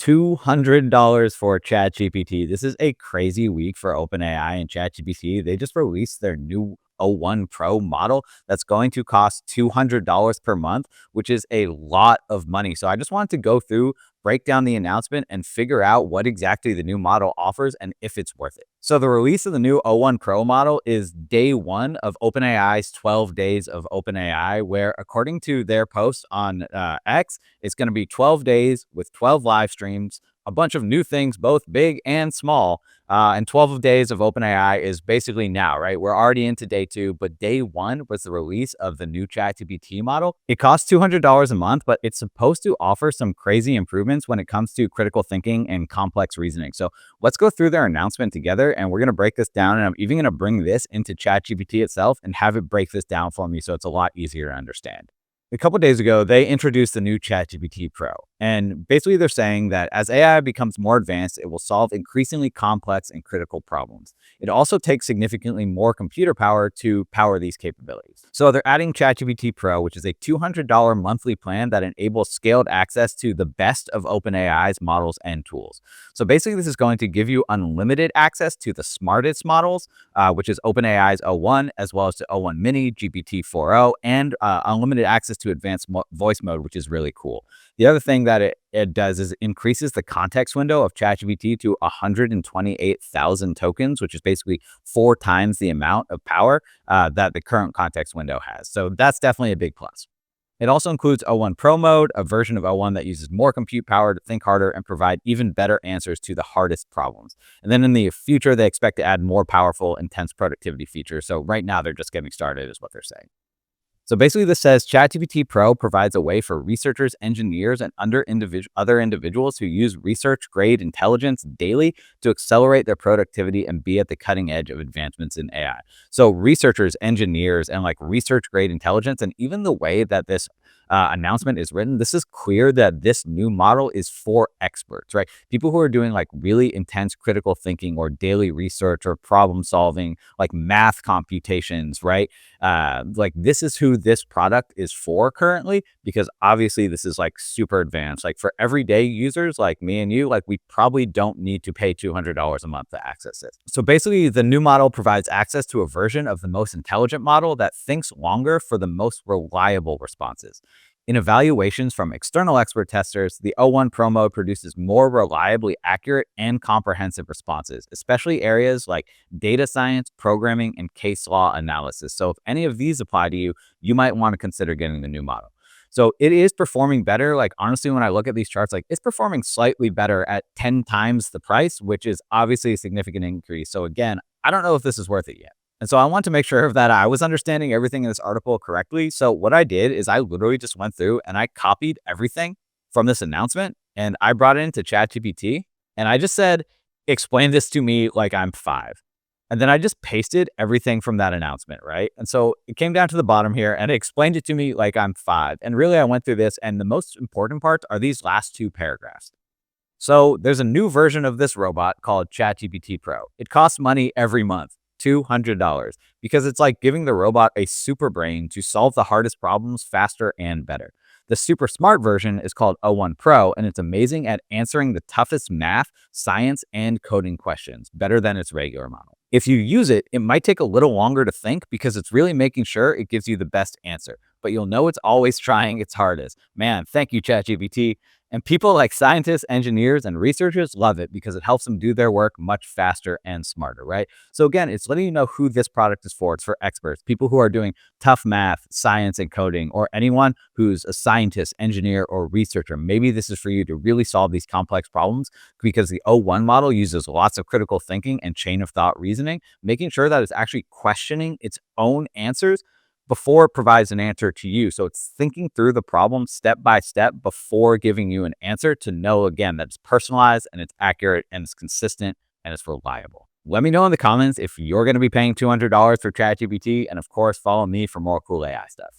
$200 for ChatGPT. This is a crazy week for OpenAI and ChatGPT. They just released their new O1 Pro model that's going to cost $200 per month, which is a lot of money. So I just wanted to go through, break down the announcement, and figure out what exactly the new model offers and if it's worth it. So the release of the new O1 Pro model is day one of OpenAI's 12 days of OpenAI, where according to their post on X, it's going to be 12 days with 12 live streams, a bunch of new things, both big and small. And 12 days of OpenAI is basically now, right? We're already into day two, but day one was the release of the new ChatGPT model. It costs $200 a month, but it's supposed to offer some crazy improvements when it comes to critical thinking and complex reasoning. So let's go through their announcement together, and we're going to break this down. And I'm even going to bring this into ChatGPT itself and have it break this down for me so it's a lot easier to understand. A couple days ago, they introduced the new ChatGPT Pro. And basically, they're saying that as AI becomes more advanced, it will solve increasingly complex and critical problems. It also takes significantly more computer power to power these capabilities. So they're adding ChatGPT Pro, which is a $200 monthly plan that enables scaled access to the best of OpenAI's models and tools. So basically, this is going to give you unlimited access to the smartest models, which is OpenAI's O1, as well as to O1 Mini, GPT-4o, and unlimited access to advanced voice mode, which is really cool. The other thing that it does is it increases the context window of ChatGPT to 128,000 tokens, which is basically 4 times the amount of power that the current context window has. So that's definitely a big plus. It also includes O1 Pro mode, a version of O1 that uses more compute power to think harder and provide even better answers to the hardest problems. And then in the future, they expect to add more powerful, intense productivity features. So right now, they're just getting started, is what they're saying. So basically, this says ChatGPT Pro provides a way for researchers, engineers, and other individuals who use research-grade intelligence daily to accelerate their productivity and be at the cutting edge of advancements in AI. So researchers, engineers, and like research-grade intelligence, and even the way that this announcement is written, this is clear that this new model is for experts, right? People who are doing like really intense critical thinking or daily research or problem solving, like math computations, right? Like this is who this product is for currently, because obviously this is like super advanced. Like for everyday users like me and you, like we probably don't need to pay $200 a month to access it. So basically the new model provides access to a version of the most intelligent model that thinks longer for the most reliable responses. In evaluations from external expert testers, the O1 Pro mode produces more reliably accurate and comprehensive responses, especially areas like data science, programming, and case law analysis. So if any of these apply to you, you might want to consider getting the new model. So it is performing better. Like honestly, when I look at these charts, like it's performing slightly better at 10 times the price, which is obviously a significant increase. So again, I don't know if this is worth it yet. And so I want to make sure that I was understanding everything in this article correctly. So what I did is I literally just went through and I copied everything from this announcement and I brought it into ChatGPT and I just said, explain this to me like I'm 5. And then I just pasted everything from that announcement, right? And so it came down to the bottom here and it explained it to me like I'm 5. And really I went through this and the most important parts are these last 2 paragraphs. So there's a new version of this robot called ChatGPT Pro. It costs money every month. $200 because it's like giving the robot a super brain to solve the hardest problems faster and better. The super smart version is called O1 Pro, and it's amazing at answering the toughest math, science, and coding questions better than its regular model. If you use it, it might take a little longer to think because it's really making sure it gives you the best answer, but you'll know it's always trying its hardest. Man, thank you, ChatGPT. And people like scientists, engineers, and researchers love it because it helps them do their work much faster and smarter, right? So again, it's letting you know who this product is for. It's for experts, people who are doing tough math, science, and coding, or anyone who's a scientist, engineer, or researcher. Maybe this is for you to really solve these complex problems because the O1 model uses lots of critical thinking and chain of thought reasoning, making sure that it's actually questioning its own answers before it provides an answer to you. So it's thinking through the problem step by step before giving you an answer to know, again, that it's personalized and it's accurate and it's consistent and it's reliable. Let me know in the comments if you're going to be paying $200 for ChatGPT. And of course, follow me for more cool AI stuff.